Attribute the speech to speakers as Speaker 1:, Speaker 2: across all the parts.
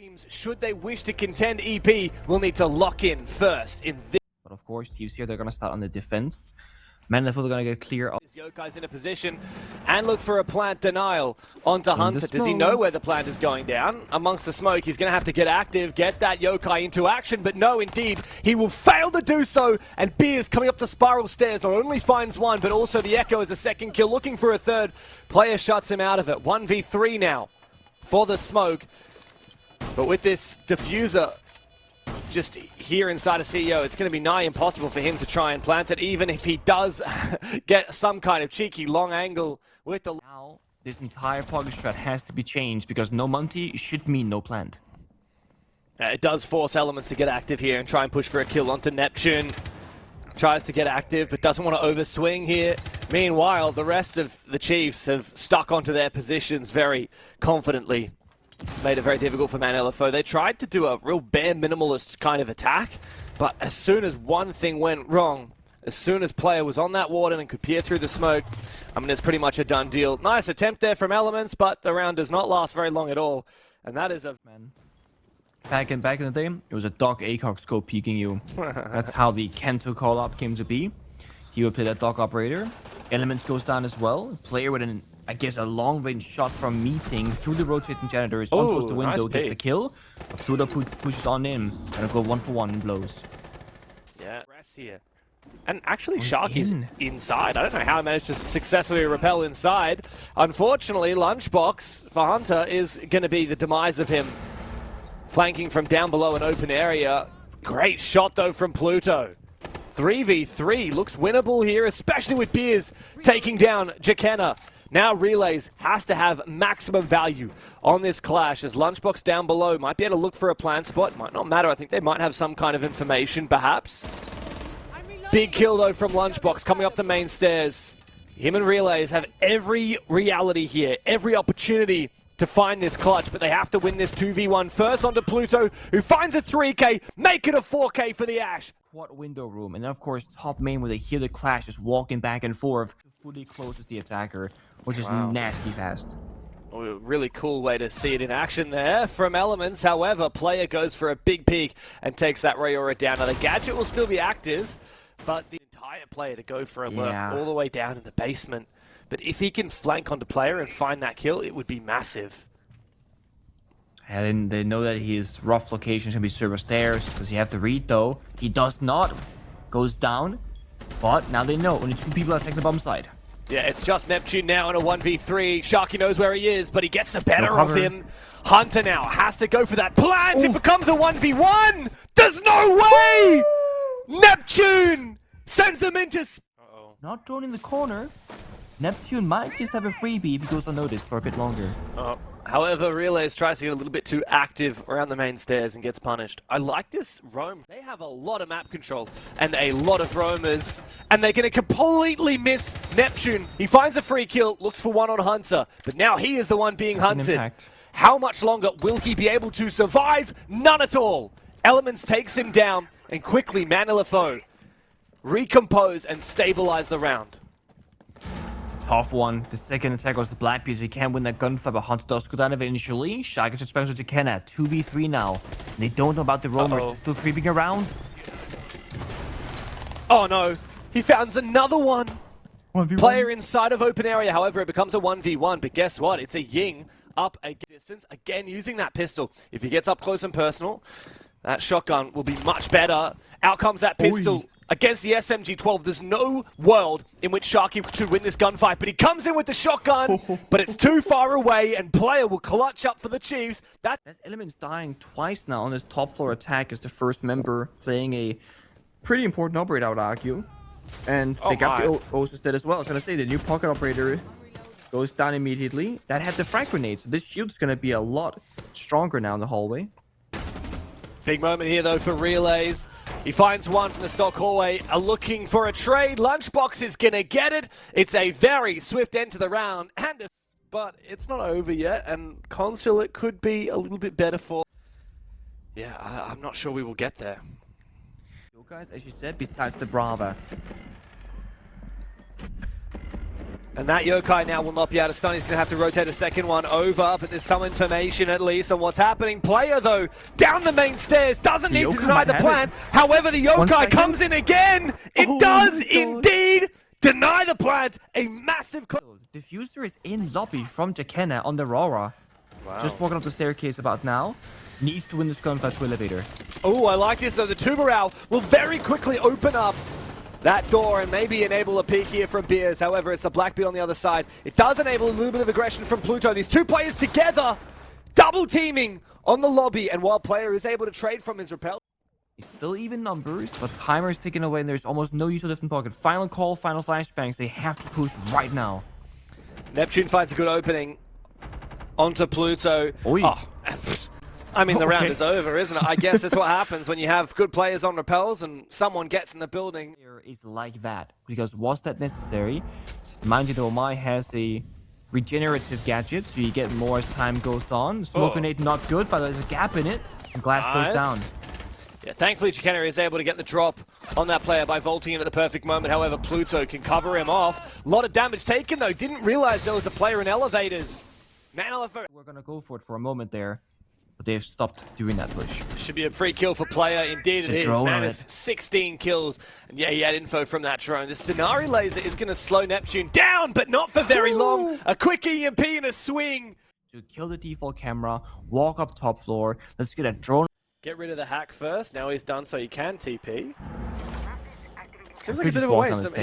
Speaker 1: Teams, should they wish to contend EP, will need to lock in first in this.
Speaker 2: But of course, teams here, they're going to start on the defense. ManLFO, they're going to get clear of.
Speaker 1: Yokai's in a position and look for a plant denial onto Hunter. Does he know where the plant is going down? Amongst the smoke, he's going to have to get active, get that Yokai into action, but no, indeed, he will fail to do so, and Beers coming up the spiral stairs not only finds one, but also the Echo as a second kill, looking for a third. Player shuts him out of it. 1v3 now for the smoke, but with this diffuser just here inside of CEO, it's going to be nigh impossible for him to try and plant it, even if he does get some kind of cheeky long angle with the...
Speaker 2: Now, this entire pocket strat has to be changed, because no Monty should mean no plant.
Speaker 1: It does force Elements to get active here and try and push for a kill onto Neptune. Tries to get active, but doesn't want to overswing here. Meanwhile, the rest of the Chiefs have stuck onto their positions very confidently. It's made it very difficult for ManLFO. They tried to do a real bare minimalist kind of attack, but as soon as one thing went wrong, as soon as player was on that warden and could peer through the smoke, I mean, it's pretty much a done deal. Nice attempt there from Elements, but the round does not last very long at all. And that is a...
Speaker 2: Man. Back in the day, it was a Doc ACOG scope peeking you. That's how the Kento call-up came to be. He would play that Doc operator. Elements goes down as well. Player with an... I guess a long-range shot from meeting through the rotating generators onto the window, gets the kill. Pluto pushes on in and go 1-for-1 and blows.
Speaker 1: Yeah, rest here. And actually, Shark is inside. I don't know how he managed to successfully repel inside. Unfortunately, Lunchbox for Hunter is going to be the demise of him. Flanking from down below an open area. Great shot, though, from Pluto. 3v3 looks winnable here, especially with Beers taking down Jakena. Now Relays has to have maximum value on this clash, as Lunchbox down below might be able to look for a plant spot. Might not matter. I think they might have some kind of information, perhaps. Big kill, though, from Lunchbox coming up the main stairs. Him and Relays have every reality here, every opportunity to find this clutch, but they have to win this 2v1 first onto Pluto, who finds a 3k, make it a 4k for the Ash.
Speaker 2: Quad window room, and then of course top main where they hear the clash just walking back and forth, fully closes the attacker, which is nasty fast.
Speaker 1: A really cool way to see it in action there from Elements. However, player goes for a big peek and takes that Rayora down. Now the gadget will still be active, but the entire player to go for a lurk all the way down in the basement. But if he can flank onto player and find that kill, it would be massive.
Speaker 2: And they know that his rough location should be server stairs. Does he have the read though? He does not. Goes down. But now they know only two people attack the bomb side.
Speaker 1: Yeah, it's just Neptune now in a 1v3. Sharky knows where he is, but he gets the better of him. Hunter now has to go for that plant. It becomes a 1v1. There's no way! Neptune sends them into...
Speaker 2: Not thrown in the corner. Neptune might just have a freebie if he goes unnoticed for a bit longer.
Speaker 1: However, Relays tries to get a little bit too active around the main stairs and gets punished. I like this roam. They have a lot of map control and a lot of roamers, and they're going to completely miss Neptune. He finds a free kill, looks for one on Hunter, but now he is the one being hunted. How much longer will he be able to survive? None at all. Elements takes him down, and quickly ManLFO recompose and stabilize the round.
Speaker 2: Tough one. The second attack was the Blackbeard. He can't win that gunfight, but Hunter does go down eventually. Shaiikademy gets back to Jakena. 2v3 now. They don't know about the roamers. They're still creeping around.
Speaker 1: Oh no. He founds another one.
Speaker 2: 1v1.
Speaker 1: Player inside of open area. However, it becomes a 1v1. But guess what? It's a Ying up a distance. Again, using that pistol. If he gets up close and personal, that shotgun will be much better. Out comes that pistol. Against the SMG-12, there's no world in which Sharky should win this gunfight, but he comes in with the shotgun, but it's too far away, and player will clutch up for the Chiefs. That's
Speaker 2: Elements dying twice now on this top floor attack as the first member playing a pretty important operator, I would argue. And they got the O's instead as well. I was going to say, the new pocket operator goes down immediately. That had the frag grenade, so this shield's going to be a lot stronger now in the hallway.
Speaker 1: Big moment here, though, for Relays. He finds one from the stock hallway, looking for a trade. Lunchbox is going to get it. It's a very swift end to the round. But it's not over yet, and Consulate could be a little bit better for... Yeah, I'm not sure we will get there.
Speaker 2: Guys, as you said, besides the Brava.
Speaker 1: And that Yokai now will not be able to stun. He's going to have to rotate a second one over, but there's some information at least on what's happening. Player, though, down the main stairs, doesn't need to deny the plan. However, the Yokai comes in again. It does indeed deny the plant. A massive...
Speaker 2: Diffuser is in lobby from Jakena on the Aurora. Wow. Just walking up the staircase about now. Needs to win this gunfight to elevator.
Speaker 1: Oh, I like this, though. The Tubarão will very quickly open up that door and maybe enable a peek here from Beers. However, it's the Blackbeard on the other side. It does enable a little bit of aggression from Pluto. These two players together, double teaming on the lobby. And while player is able to trade from his repel.
Speaker 2: It's still even numbers, but timer is ticking away and there's almost no use of lift in pocket. Final call, final flashbangs. They have to push right now.
Speaker 1: Neptune finds a good opening onto Pluto.
Speaker 2: Oy.
Speaker 1: Oh, I mean, the round is over, isn't it? I guess that's what happens when you have good players on repels and someone gets in the building.
Speaker 2: Is like that, because was that necessary? Mind you, though, Mai has a regenerative gadget, so you get more as time goes on. Smoke grenade not good, but there's a gap in it, and glass goes down.
Speaker 1: Yeah, thankfully, Shaiikademy is able to get the drop on that player by vaulting in at the perfect moment. However, Pluto can cover him off. A lot of damage taken, though. Didn't realize there was a player in elevators. ManLFO.
Speaker 2: We're gonna go for it for a moment there, but they've stopped doing that push.
Speaker 1: Should be a free kill for player. Indeed it is. Man has 16 kills. And yeah, he had info from that drone. This Denari laser is going to slow Neptune down, but not for very long. A quick EMP and a swing.
Speaker 2: To kill the default camera, walk up top floor. Let's get a drone.
Speaker 1: Get rid of the hack first. Now he's done so he can TP. Seems like a bit of a waste.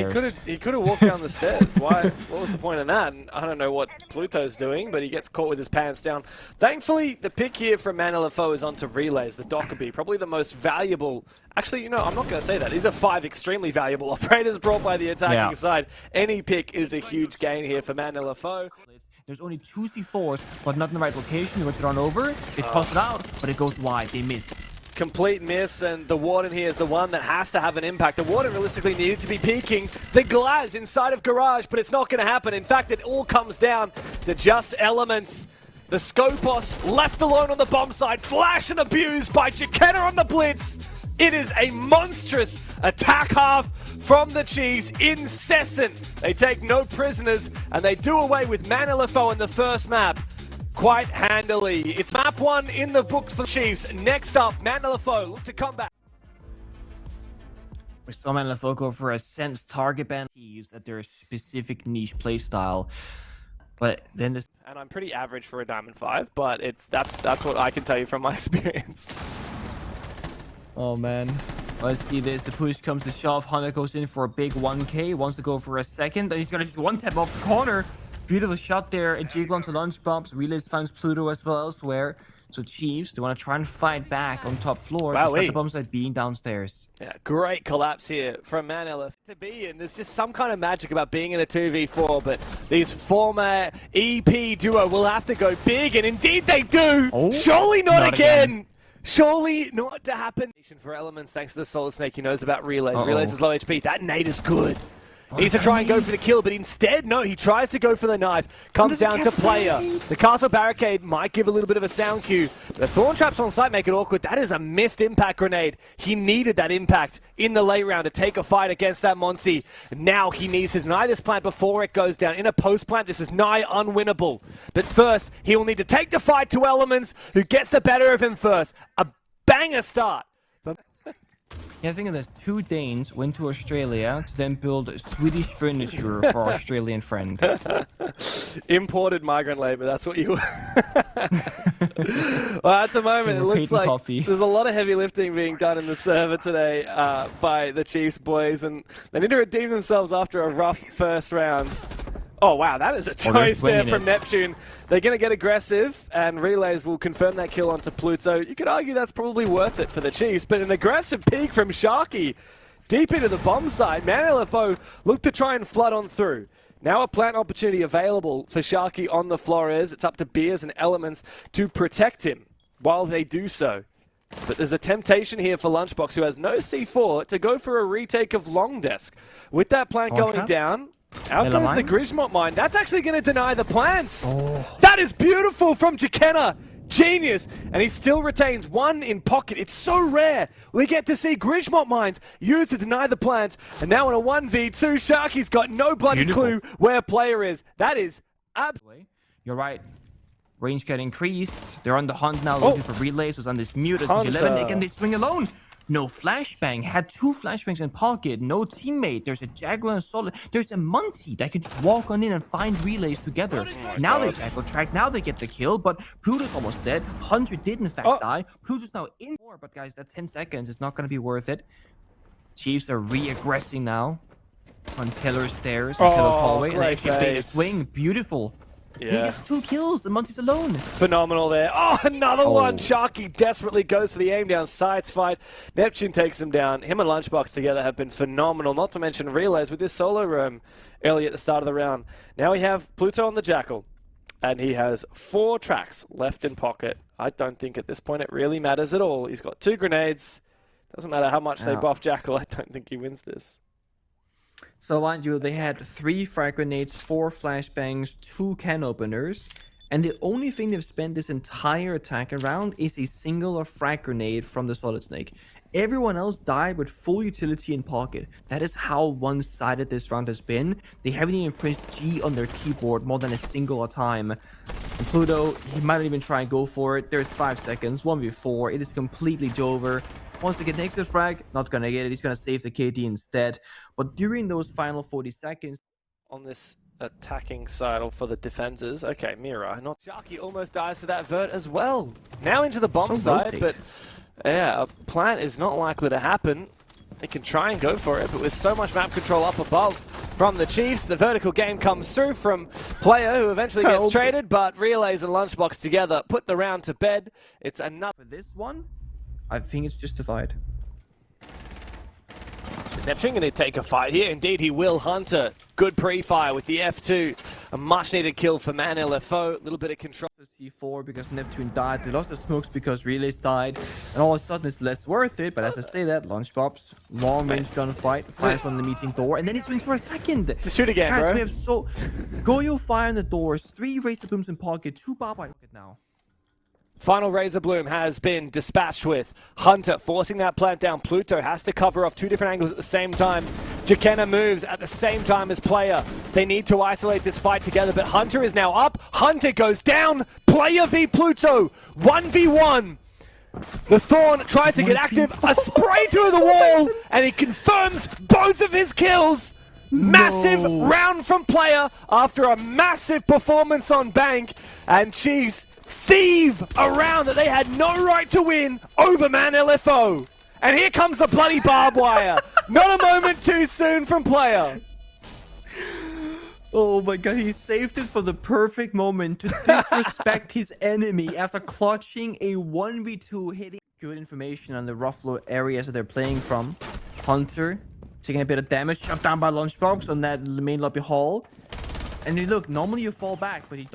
Speaker 1: He could have walked down the stairs. Why? What was the point of that? And I don't know what Pluto's doing, but he gets caught with his pants down. Thankfully, the pick here from ManLFO is onto relays. The Dockerby, probably the most valuable. Actually, you know, I'm not going to say that. These are 5 extremely valuable operators brought by the attacking side. Any pick is a huge gain here for ManLFO.
Speaker 2: There's only 2 C4s, but not in the right location. They want to run over. They toss it out, but it goes wide. They miss.
Speaker 1: Complete miss, and the Warden here is the one that has to have an impact. The Warden realistically needed to be peeking the glass inside of Garage, but it's not going to happen. In fact, it all comes down to just elements. The Skopos left alone on the bomb side, flash and abused by Jakena on the blitz. It is a monstrous attack half from the Chiefs, incessant. They take no prisoners, and they do away with ManLFO in the first map quite handily. It's map 1 in the books for the Chiefs. Next up, ManLFO look to come back.
Speaker 2: We saw ManLFO go for a sense target ban at their specific niche playstyle. But then this,
Speaker 1: and I'm pretty average for a Diamond 5, but that's what I can tell you from my experience.
Speaker 2: Oh man. Let's see this. The push comes to shove. Hunter goes in for a big 1K. Wants to go for a second. He's gonna just one tap off the corner. Beautiful shot there. A jiggle onto lunch bombs. Relays finds Pluto as well elsewhere. So Chiefs, they want to try and fight back on top floor. Despite the bomb site being downstairs.
Speaker 1: Yeah, great collapse here from ManLFO to be in. There's just some kind of magic about being in a 2v4, but these former EP duo will have to go big, and indeed they do. Oh, surely not again. Surely not to happen. For elements, thanks to the Solid Snake, he knows about relays. Relays is low HP. That nade is good. He needs to try and go for the kill, but instead, no, he tries to go for the knife. Comes down to player. The castle barricade might give a little bit of a sound cue. The thorn traps on site make it awkward. That is a missed impact grenade. He needed that impact in the late round to take a fight against that Monty. Now he needs to deny this plant before it goes down. In a post plant, this is nigh unwinnable. But first, he will need to take the fight to Elements, who gets the better of him first. A banger start.
Speaker 2: Yeah, I think there's 2 Danes went to Australia to then build Swedish furniture for our Australian friend.
Speaker 1: Imported migrant labor, that's what you... Well, at the moment, it looks like there's a lot of heavy lifting being done in the server today by the Chiefs boys, and they need to redeem themselves after a rough first round. Oh, wow, that is a choice there from Neptune. They're going to get aggressive, and Relays will confirm that kill onto Pluto. You could argue that's probably worth it for the Chiefs, but an aggressive peek from Sharky deep into the bomb side. ManLFO look to try and flood on through. Now a plant opportunity available for Sharky on the Flores. It's up to Beers and Elements to protect him while they do so. But there's a temptation here for Lunchbox, who has no C4, to go for a retake of Long Desk. With that plant going down... Out goes the Grismont mine. That's actually going to deny the plants. That is beautiful from Jakena. Genius! And he still retains one in pocket. It's so rare. We get to see Grishmot mines used to deny the plant. And now in a 1v2, Sharky's got no bloody clue where player is. That is absolutely.
Speaker 2: You're right. Range get increased. They're on the hunt now, looking for relays. Was on this mute as 11. Again, they swing alone. No flashbang. Had 2 flashbangs in pocket. No teammate. There's a Jackal and a Solid. There's a Monty that can just walk on in and find relays together. Now they Jackal track. Now they get the kill. But Pluto's almost dead. Hunter did in fact die. Pluto's now in more. But guys, that 10 seconds is not going to be worth it. Chiefs are re-aggressing now on Teller's stairs, on Teller's hallway. And they actually made a swing. Beautiful. Yeah. He gets 2 kills and Monty's alone.
Speaker 1: Phenomenal there. Oh, another one. Sharky desperately goes for the aim down sights fight. Neptune takes him down. Him and Lunchbox together have been phenomenal. Not to mention Relays with this solo roam early at the start of the round. Now we have Pluto on the Jackal. And he has 4 tracks left in pocket. I don't think at this point it really matters at all. He's got 2 grenades. Doesn't matter how much they buff Jackal. I don't think he wins this.
Speaker 2: So mind you, they had 3 frag grenades, 4 flashbangs, 2 can openers, and the only thing they've spent this entire attack around is a single frag grenade from the Solid Snake. Everyone else died with full utility in pocket. That is how one-sided this round has been. They haven't even pressed G on their keyboard more than a single time. And Pluto, he might even try and go for it. There's 5 seconds, 1v4. It is completely over. Wants to get an exit frag, not gonna get it. He's gonna save the KD instead. But during those final 40 seconds,
Speaker 1: on this attacking side, or for the defenders, okay, Mira, not Sharky almost dies to that vert as well. Now into the bomb side, but yeah, a plant is not likely to happen. They can try and go for it, but with so much map control up above from the Chiefs, the vertical game comes through from player who eventually gets traded, but Relays and Lunchbox together put the round to bed. It's another.
Speaker 2: For this one, I think it's justified.
Speaker 1: Is Neptune going to take a fight here? Indeed, he will. Hunter, good pre-fire with the F2. A much-needed kill for ManLFO. A little bit of control.
Speaker 2: C4 because Neptune died. They lost the smokes because Relays died. And all of a sudden, it's less worth it. But as I say that, Lunchbox, long-range gunfight, fires on the meeting door, and then he swings for a second.
Speaker 1: To shoot again,
Speaker 2: guys,
Speaker 1: bro.
Speaker 2: We have Goyo fire on the doors, 3 Razor Booms in pocket, 2 Barbie now.
Speaker 1: Final Razor Bloom has been dispatched with Hunter forcing that plant down. Pluto has to cover off 2 different angles at the same time. Jakenna moves at the same time as Player. They need to isolate this fight together, but Hunter is now up. Hunter goes down. Player v Pluto. 1v1. The Thorn tries to get active. A spray through the wall, and he confirms both of his kills. Massive round from Player after a massive performance on Bank, and Chiefs thieve a round that they had no right to win over ManLFO. And here comes the bloody barbed wire. Not a moment too soon from Player.
Speaker 2: Oh my god, he saved it for the perfect moment to disrespect his enemy after clutching a 1v2 hitting. Good information on the rough low areas that they're playing from. Hunter taking a bit of damage, shut down by Lunchbox on that main lobby hall. And you look, normally you fall back, but he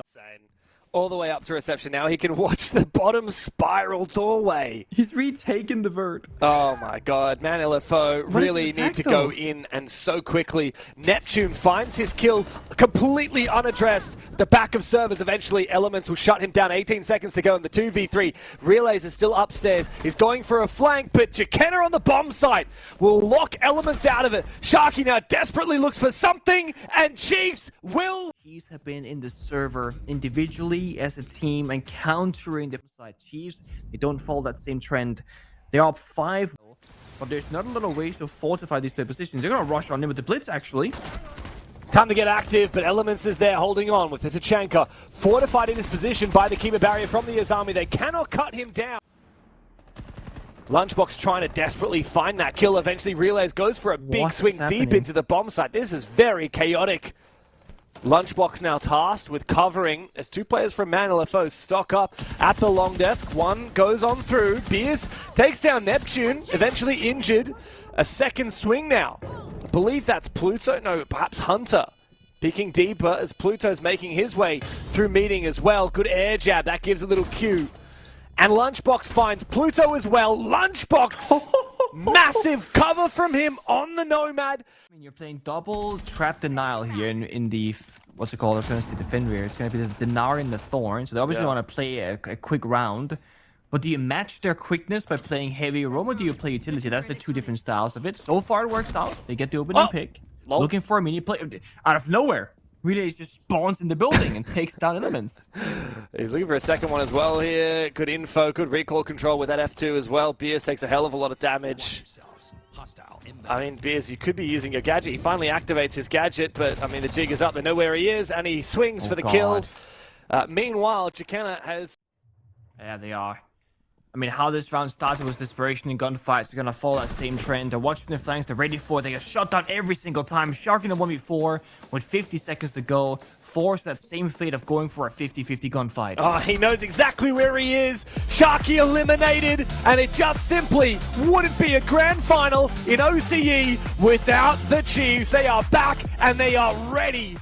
Speaker 1: all the way up to reception now. He can watch the bottom spiral doorway.
Speaker 2: He's retaken the vert.
Speaker 1: Oh my god, ManLFO really need to go in, and so quickly. Neptune finds his kill completely unaddressed. The back of servers eventually. Elements will shut him down. 18 seconds to go in the 2v3. Relays is still upstairs. He's going for a flank, but Jakenna on the bomb site will lock Elements out of it. Sharky now desperately looks for something, and Chiefs will...
Speaker 2: Chiefs have been in the server individually as a team and countering the side. Chiefs, they don't follow that same trend. They're up 5, but there's not a lot of ways to fortify these positions. They're going to rush on in with the blitz, actually.
Speaker 1: Time to get active, but Elements is there holding on with the Tachanka. Fortified in his position by the Kiba barrier from the Azami. They cannot cut him down. Lunchbox trying to desperately find that kill. Eventually, Relays goes for a big swing deep into the bomb site. This is very chaotic. Lunchbox now tasked with covering as 2 players from ManLFO stock up at the long desk. One goes on through. Beers takes down Neptune, eventually injured. A second swing now. I believe that's Pluto. No, perhaps Hunter. Peeking deeper as Pluto's making his way through meeting as well. Good air jab. That gives a little cue. And Lunchbox finds Pluto as well. Lunchbox! Massive cover from him on the Nomad.
Speaker 2: I mean, you're playing double trap denial here in the what's it called? I'm trying to say the Fenrir. It's going to be the Gnar and the Thorn. So they obviously want to play a quick round. But do you match their quickness by playing heavy roam, or do you play utility? That's the two different styles of it. So far, it works out. They get the opening pick.
Speaker 1: Lol.
Speaker 2: Looking for a mini play out of nowhere. Relay just spawns in the building and takes down elements.
Speaker 1: He's looking for a second one as well here. Good info, good recall control with that F2 as well. Beers takes a hell of a lot of damage. I mean, Beers, you could be using your gadget. He finally activates his gadget, but I mean, the jig is up. They know where he is, and he swings for the kill. Meanwhile, Chicana has...
Speaker 2: Yeah, they are. I mean, how this round started was desperation and gunfights. They're going to follow that same trend. They're watching the flanks. They're ready for it. They get shot down every single time. Shark in a 1v4 with 50 seconds to go. Force that same fate of going for a 50-50 gunfight.
Speaker 1: Oh, he knows exactly where he is. Sharky eliminated, and it just simply wouldn't be a grand final in OCE without the Chiefs. They are back, and they are ready